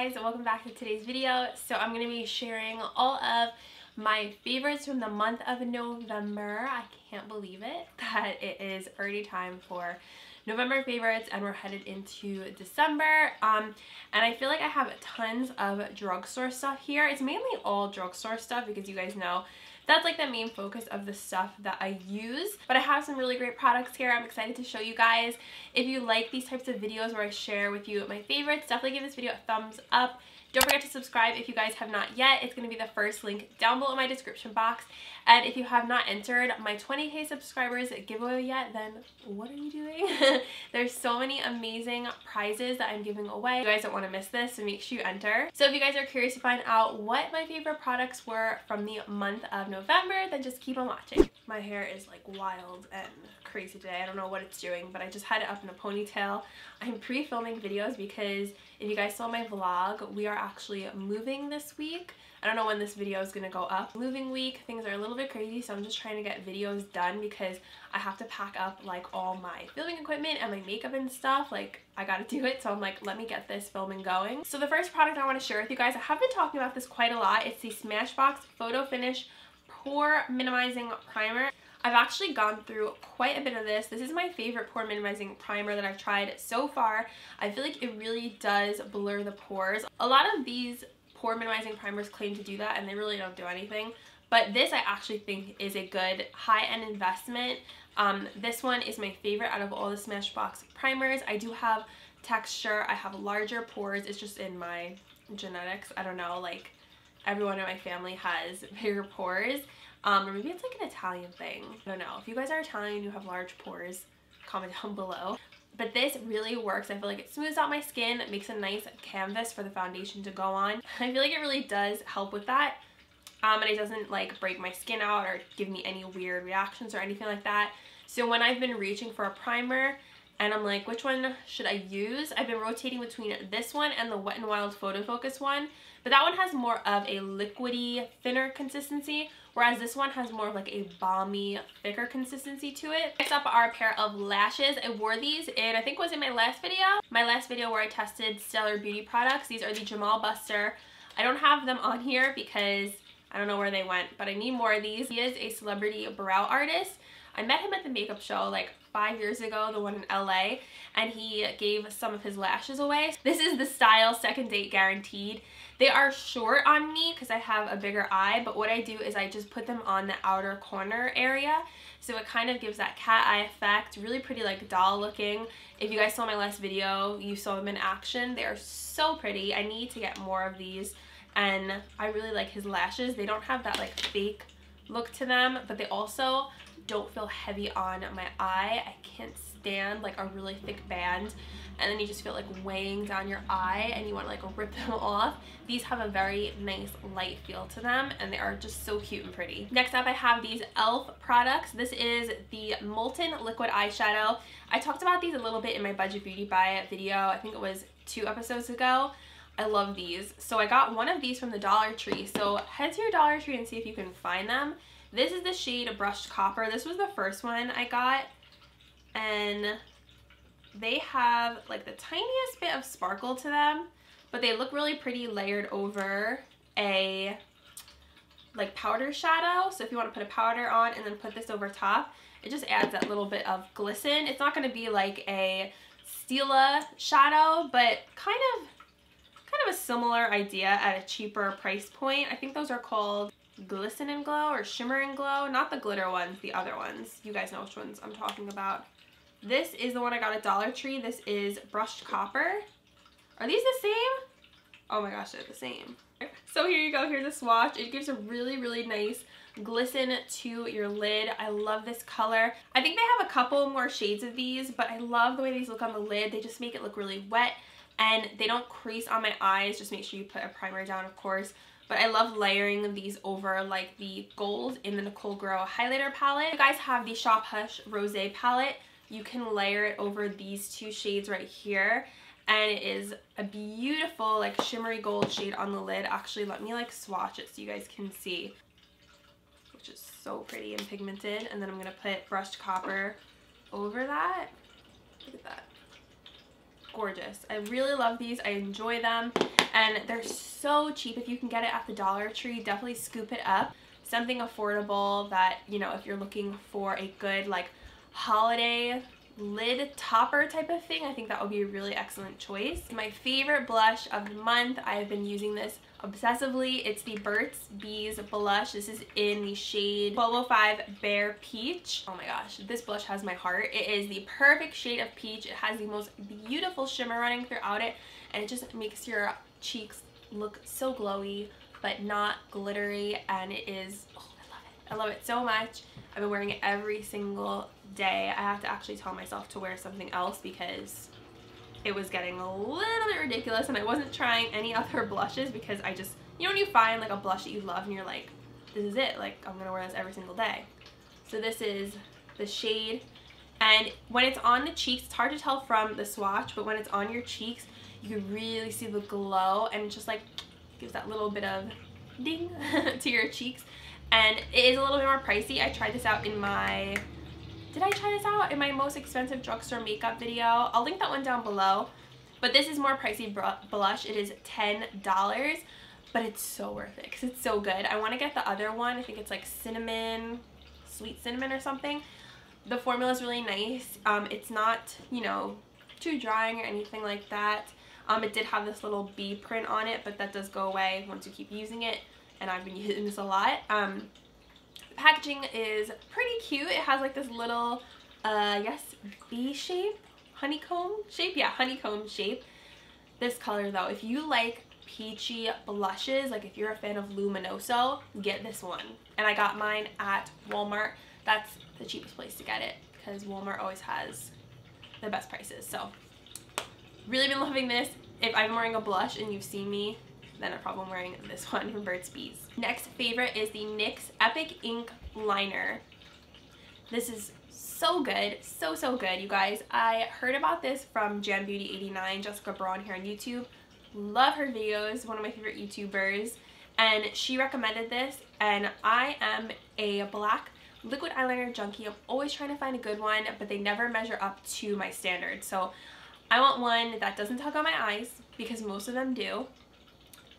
guys, welcome back to today's video. So I'm going to be sharing all of my favorites from the month of November. I can't believe it that it is already time for November favorites and we're headed into December. And I feel like I have tons of drugstore stuff here. It's mainly all drugstore stuff because you guys know that's like the main focus of the stuff that I use. But I have some really great products here. I'm excited to show you guys. If you like these types of videos where I share with you my favorites, definitely give this video a thumbs up. Don't forget to subscribe if you guys have not yet. It's going to be the first link down below in my description box. And if you have not entered my 20K subscribers giveaway yet, then what are you doing? There's so many amazing prizes that I'm giving away. You guys don't want to miss this, so make sure you enter. So if you guys are curious to find out what my favorite products were from the month of November, then just keep on watching. My hair is like wild and crazy today. I don't know what it's doing, but I just had it up in a ponytail. I'm pre-filming videos because if you guys saw my vlog, we are actually moving this week. I don't know when this video is going to go up. Moving week, things are a little bit crazy, so I'm just trying to get videos done because I have to pack up like all my filming equipment and my makeup and stuff. Like, I gotta do it, so I'm like, let me get this filming going. So the first product I want to share with you guys, I have been talking about this quite a lot. It's the Smashbox Photo Finish Pore Minimizing Primer. I've actually gone through quite a bit of this. This is my favorite pore minimizing primer that I've tried so far. I feel like it really does blur the pores. A lot of these pore minimizing primers claim to do that and they really don't do anything. But this I actually think is a good high-end investment. This one is my favorite out of all the Smashbox primers. I do have texture. I have larger pores. It's just in my genetics. I don't know, like everyone in my family has bigger pores. Or maybe it's like an Italian thing. I don't know. If you guys are Italian, you have large pores, comment down below. But this really works. I feel like it smooths out my skin. It makes a nice canvas for the foundation to go on. I feel like it really does help with that. And it doesn't like break my skin out or give me any weird reactions or anything like that. So when I've been reaching for a primer and I'm like, which one should I use? I've been rotating between this one and the Wet n Wild Photo Focus one. But that one has more of a liquidy, thinner consistency, whereas this one has more of like a balmy, thicker consistency to it. Next up are a pair of lashes. I wore these in, I think it was in my last video where I tested Stellar Beauty products. These are the Jamal Buster. I don't have them on here because I don't know where they went, but I need more of these. He is a celebrity brow artist. I met him at the makeup show like 5 years ago, the one in LA, and he gave some of his lashes away. This is the style Second Date Guaranteed. They are short on me because I have a bigger eye, but what I do is I just put them on the outer corner area. So it kind of gives that cat eye effect, really pretty like doll looking. If you guys saw my last video, you saw them in action. They are so pretty. I need to get more of these and I really like his lashes. They don't have that like fake look to them, but they also don't feel heavy on my eye. I can't stand like a really thick band and then you just feel like weighing down your eye and you want to like rip them off. These have a very nice light feel to them and they are just so cute and pretty. Next up I have these e.l.f. products. This is the Molten Liquid Eyeshadow. I talked about these a little bit in my Budget Beauty Buy video. I think it was 2 episodes ago. I love these. So I got one of these from the Dollar Tree. So head to your Dollar Tree and see if you can find them. This is the shade Brushed Copper. This was the first one I got. And they have like the tiniest bit of sparkle to them, but they look really pretty layered over a like powder shadow. So if you want to put a powder on and then put this over top, it just adds that little bit of glisten. It's not going to be like a Stila shadow, but kind of a similar idea at a cheaper price point. I think those are called Glisten and Glow or Shimmer and Glow, not the glitter ones, the other ones. You guys know which ones I'm talking about. This is the one I got at Dollar Tree. This is Brushed Copper. Are these the same? Oh my gosh, they're the same. So here you go. Here's a swatch. It gives a really, really nice glisten to your lid. I love this color. I think they have a couple more shades of these, but I love the way these look on the lid. They just make it look really wet and they don't crease on my eyes. Just make sure you put a primer down, of course. But I love layering these over like the gold in the Nicole Grow highlighter palette. You guys have the Shop Hush Rosé palette. You can layer it over these 2 shades right here. And it is a beautiful like shimmery gold shade on the lid. Actually, let me like swatch it so you guys can see. Which is so pretty and pigmented. And then I'm going to put Brushed Copper over that. Look at that. gorgeous. I really love these. I enjoy them, and they're so cheap. If you can get it at the Dollar Tree, definitely scoop it up. Something affordable that, you know, if you're looking for a good like holiday lid topper type of thing, I think that would be a really excellent choice. My favorite blush of the month, I have been using this obsessively. It's the Burt's Bees blush. This is in the shade 1205 Bare Peach. Oh my gosh, this blush has my heart. It is the perfect shade of peach. It has the most beautiful shimmer running throughout it, and it just makes your cheeks look so glowy but not glittery, and it is, oh, I love it. I love it so much. I've been wearing it every single day. I have to actually tell myself to wear something else because it was getting a little bit ridiculous, and I wasn't trying any other blushes because I just, you know, when you find like a blush that you love and you're like, this is it, like I'm gonna wear this every single day. So this is the shade, and when it's on the cheeks, it's hard to tell from the swatch, but when it's on your cheeks, you can really see the glow, and it just like gives that little bit of ding to your cheeks. And it is a little bit more pricey. I tried this out in my, did I try this out in my most expensive drugstore makeup video? I'll link that one down below. But this is more pricey blush. It is $10, but it's so worth it because it's so good. I want to get the other one. I think it's like cinnamon, sweet cinnamon or something. The formula is really nice. It's not, you know, too drying or anything like that. It did have this little bee print on it, but that does go away once you keep using it, and I've been using this a lot. The packaging is pretty cute. It has like this little, yes, bee shape, honeycomb shape? Yeah, honeycomb shape. This color though, if you like peachy blushes, like if you're a fan of Luminoso, get this one. And I got mine at Walmart. That's the cheapest place to get it because Walmart always has the best prices. So really been loving this. If I'm wearing a blush and you've seen me, then I'm probably wearing this one from Burt's Bees. Next favorite is the NYX Epic Ink Liner. This is so good, so good, you guys. I heard about this from Jam Beauty 89, Jessica Braun here on YouTube. Love her videos, one of my favorite YouTubers, and she recommended this, and I am a black liquid eyeliner junkie. I'm always trying to find a good one, but they never measure up to my standards. So I want one that doesn't tug on my eyes because most of them do.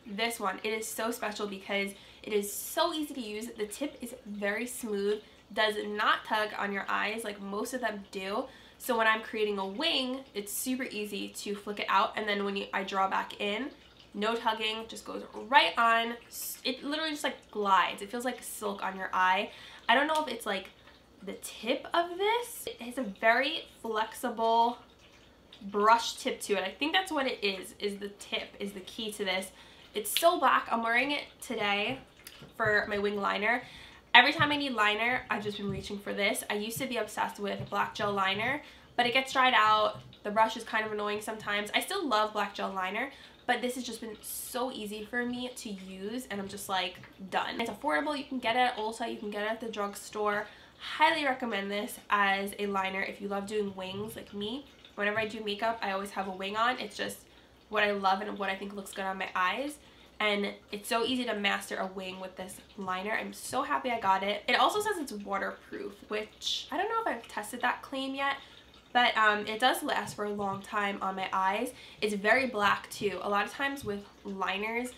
This one, it is so special because it is so easy to use. The tip is very smooth, does not tug on your eyes like most of them do. So when I'm creating a wing, it's super easy to flick it out, and then when I draw back in, no tugging, just goes right on. It literally just like glides. It feels like silk on your eye. I don't know if it's like the tip of this. It has a very flexible brush tip to it. I think that's what it is the tip is the key to this. It's so black. I'm wearing it today for my wing liner. Every time I need liner, I've just been reaching for this. I used to be obsessed with black gel liner, but it gets dried out. The brush is kind of annoying sometimes. I still love black gel liner, but this has just been so easy for me to use, and I'm just like done. It's affordable. You can get it at Ulta. You can get it at the drugstore. Highly recommend this as a liner if you love doing wings like me. Whenever I do makeup, I always have a wing on. It's just what I love and what I think looks good on my eyes. And it's so easy to master a wing with this liner. I'm so happy I got it. It also says it's waterproof, which I don't know if I've tested that claim yet, but it does last for a long time on my eyes. It's very black too. A lot of times with liners,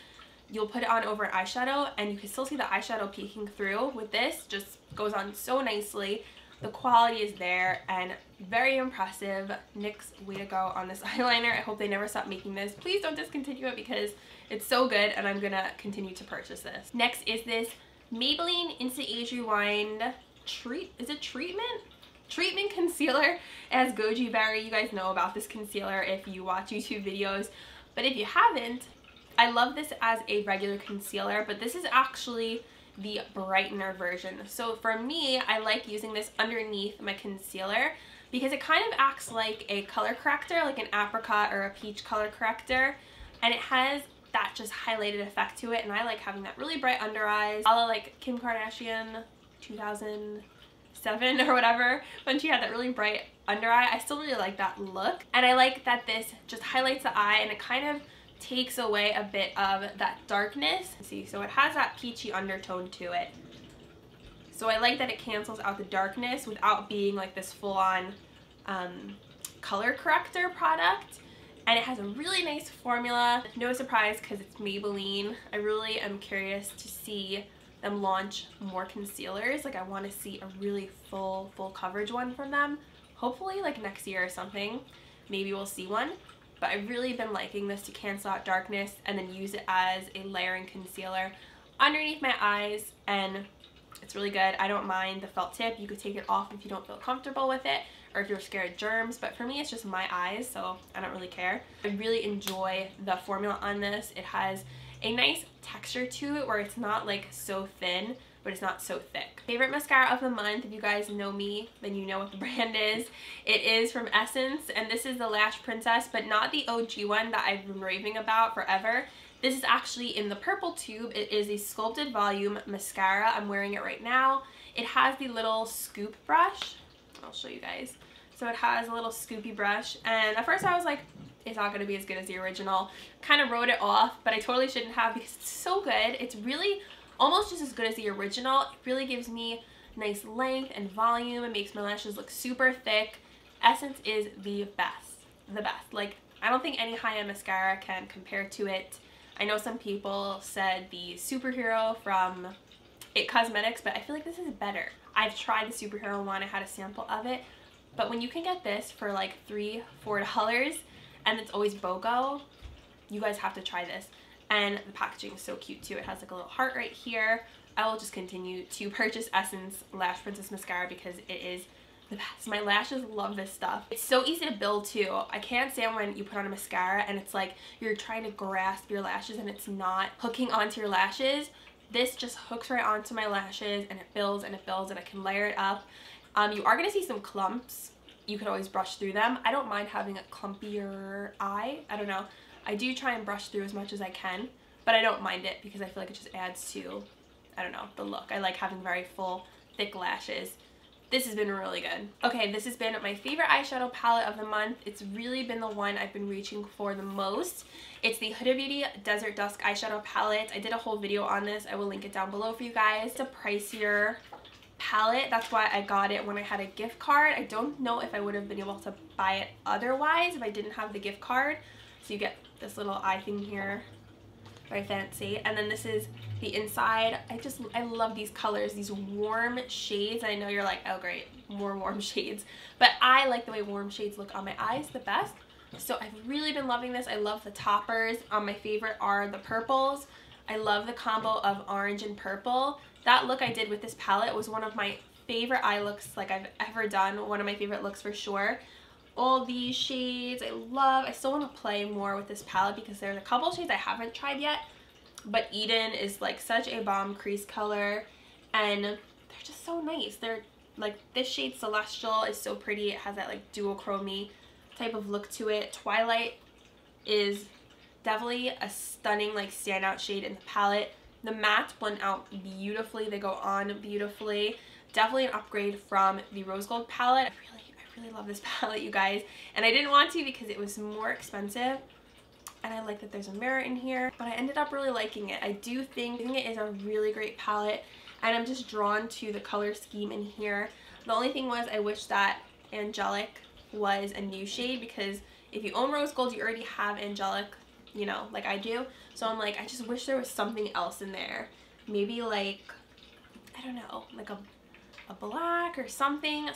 you'll put it on over an eyeshadow and you can still see the eyeshadow peeking through. With this, just goes on so nicely. The quality is there and very impressive. NYX, way to go on this eyeliner. I hope they never stop making this. Please don't discontinue it because it's so good and I'm gonna continue to purchase this. Next is this Maybelline Instant Age Rewind Treatment Concealer. It has goji berry. You guys know about this concealer if you watch YouTube videos, but if you haven't, I love this as a regular concealer, but this is actually the brightener version. So for me, I like using this underneath my concealer because it kind of acts like a color corrector, like an apricot or a peach color corrector, and it has that just highlighted effect to it, and I like having that really bright under eyes. I like Kim Kardashian 2007 or whatever, when she had that really bright under eye. I still really like that look, and I like that this just highlights the eye and it kind of takes away a bit of that darkness. See, so it has that peachy undertone to it. So I like that it cancels out the darkness without being like this full-on color corrector product. and it has a really nice formula. No surprise because it's Maybelline. I really am curious to see them launch more concealers. Like I want to see a really full coverage one from them. Hopefully like next year or something. Maybe we'll see one. But I've really been liking this to cancel out darkness and then use it as a layering concealer underneath my eyes, and it's really good. I don't mind the felt tip. You could take it off if you don't feel comfortable with it or if you're scared of germs, but for me it's just my eyes, so I don't really care. I really enjoy the formula on this. It has a nice texture to it where it's not like so thin, but it's not so thick. Favorite mascara of the month, if you guys know me, then you know what the brand is. It is from Essence, and this is the Lash Princess, but not the OG one that I've been raving about forever. This is actually in the purple tube. It is a sculpted volume mascara. I'm wearing it right now. It has the little scoop brush. I'll show you guys. So it has a little scoopy brush, and at first I was like, it's not going to be as good as the original. Kind of wrote it off, but I totally shouldn't have because it's so good. It's really almost just as good as the original. It really gives me nice length and volume. It makes my lashes look super thick. Essence is the best. The best. Like, I don't think any high-end mascara can compare to it. I know some people said the Superhero from It Cosmetics, but I feel like this is better. I've tried the Superhero one. I had a sample of it. But when you can get this for like $3, $4, and it's always BOGO, you guys have to try this. And the packaging is so cute too. It has like a little heart right here. I will just continue to purchase Essence Lash Princess Mascara because it is the best. My lashes love this stuff. It's so easy to build too. I can't stand when you put on a mascara and it's like you're trying to grasp your lashes and it's not hooking onto your lashes. This just hooks right onto my lashes and it builds and it builds and I can layer it up. You are going to see some clumps. You can always brush through them. I don't mind having a clumpier eye. I don't know. I do try and brush through as much as I can, but I don't mind it because I feel like it just adds to, I don't know, the look. I like having very full, thick lashes. This has been really good. Okay, this has been my favorite eyeshadow palette of the month. It's really been the one I've been reaching for the most. It's the Huda Beauty Desert Dusk eyeshadow palette. I did a whole video on this. I will link it down below for you guys. It's a pricier palette. That's why I got it when I had a gift card. I don't know if I would have been able to buy it otherwise if I didn't have the gift card. So you get this little eye thing here, very fancy, and then this is the inside. I love these colors, these warm shades. I know you're like, oh great, more warm shades, but I like the way warm shades look on my eyes the best. So I've really been loving this. I love the toppers. My favorite are the purples. I love the combo of orange and purple. That look I did with this palette was one of my favorite eye looks like I've ever done. One of my favorite looks for sure. All these shades I love. I still want to play more with this palette because there's a couple shades I haven't tried yet, but Eden is like such a bomb crease color and they're just so nice. They're like, this shade Celestial is so pretty. It has that like duochrome type of look to it. Twilight is definitely a stunning like standout shade in the palette. The mattes blend out beautifully. They go on beautifully. Definitely an upgrade from the Rose Gold palette. I really love this palette, you guys, and I didn't want to because it was more expensive, and I like that there's a mirror in here, but I ended up really liking it. I do think it is a really great palette, and I'm just drawn to the color scheme in here. The only thing was I wish that Angelic was a new shade, because if you own Rose Gold you already have Angelic, you know, like I do. So I'm like, I just wish there was something else in there, maybe like, I don't know, like a black or something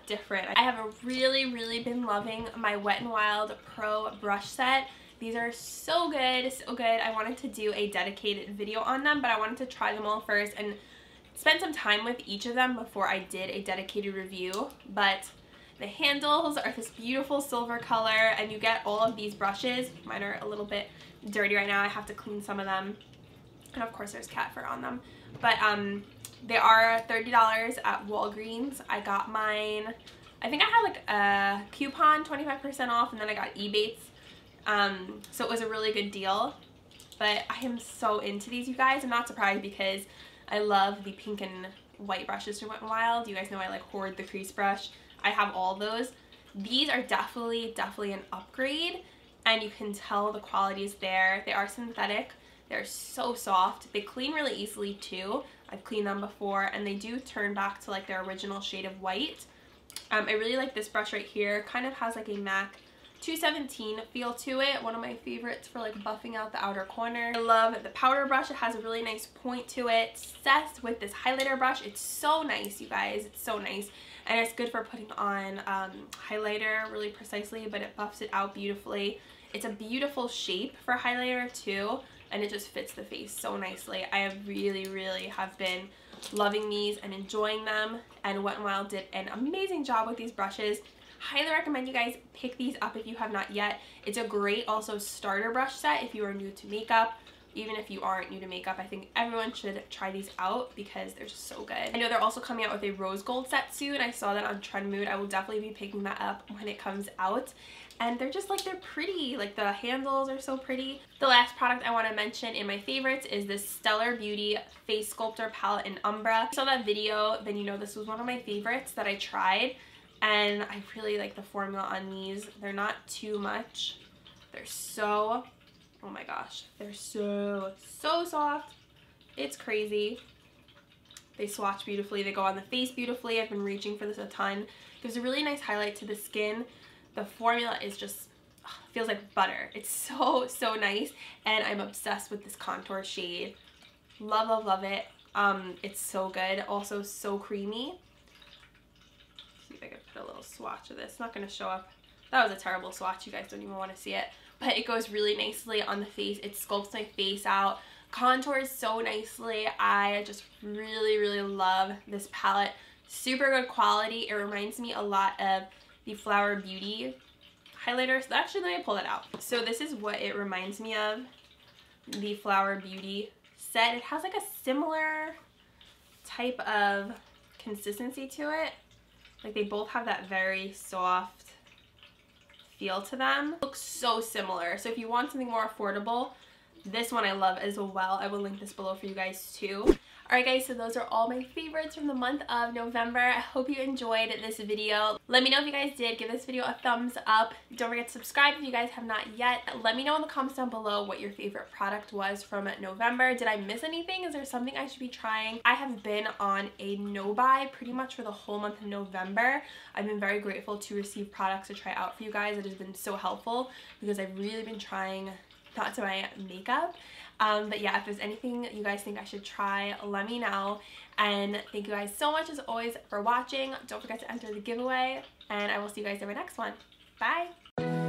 different. I have really been loving my Wet n Wild Pro brush set. These are so good, so good. I wanted to do a dedicated video on them, but I wanted to try them all first and spend some time with each of them before I did a dedicated review. But the handles are this beautiful silver color, and you get all of these brushes. Mine are a little bit dirty right now. I have to clean some of them, and of course there's cat fur on them. But they are $30 at Walgreens. I got mine, I think I had like a coupon, 25% off, and then I got EBATES. So it was a really good deal. But I am so into these, you guys. I'm not surprised because I love the pink and white brushes from Wet n Wild. You guys know I like hoard the crease brush. I have all those. These are definitely an upgrade, and you can tell the quality is there. They are synthetic. They're so soft. They clean really easily too. I've cleaned them before, and they do turn back to like their original shade of white. I really like this brush right here. Kind of has like a MAC 217 feel to it. One of my favorites for like buffing out the outer corner. I love the powder brush. It has a really nice point to it. Obsessed with this highlighter brush. It's so nice, you guys. It's so nice. And it's good for putting on highlighter really precisely, but it buffs it out beautifully. It's a beautiful shape for highlighter too, and it just fits the face so nicely. I have really have been loving these and enjoying them, and Wet n Wild did an amazing job with these brushes. Highly recommend you guys pick these up if you have not yet. It's a great also starter brush set if you are new to makeup. Even if you aren't new to makeup, I think everyone should try these out because they're just so good. I know they're also coming out with a rose gold set soon. I saw that on Trend Mood. I will definitely be picking that up when it comes out. And they're just like, they're pretty. Like the handles are so pretty. The last product I want to mention in my favorites is this Stellar Beauty Face Sculptor Palette in Umbra. If you saw that video, then you know this was one of my favorites that I tried. And I really like the formula on these. They're not too much. They're so... oh my gosh, they're so soft. It's crazy. They swatch beautifully. They go on the face beautifully. I've been reaching for this a ton. Gives a really nice highlight to the skin. The formula is just, feels like butter. It's so nice. And I'm obsessed with this contour shade. Love it. It's so good. Also so creamy. Let's see if I can put a little swatch of this. It's not going to show up. That was a terrible swatch. You guys don't even want to see it. But it goes really nicely on the face. It sculpts my face out, contours so nicely. I just really love this palette. Super good quality. It reminds me a lot of the Flower Beauty highlighter. So actually, let me pull that out. So this is what it reminds me of, the Flower Beauty set. It has like a similar type of consistency to it. Like they both have that very soft feel to them. Looks so similar. So if you want something more affordable, this one I love as well. I will link this below for you guys too. Alright guys, so those are all my favorites from the month of November. I hope you enjoyed this video. Let me know if you guys did. Give this video a thumbs up. Don't forget to subscribe if you guys have not yet. Let me know in the comments down below what your favorite product was from November. Did I miss anything? Is there something I should be trying? I have been on a no-buy pretty much for the whole month of November. I've been very grateful to receive products to try out for you guys. It has been so helpful because I've really been trying not to buy makeup. But yeah, if there's anything you guys think I should try, let me know. And thank you guys so much as always for watching. Don't forget to enter the giveaway, and I will see you guys in my next one. Bye!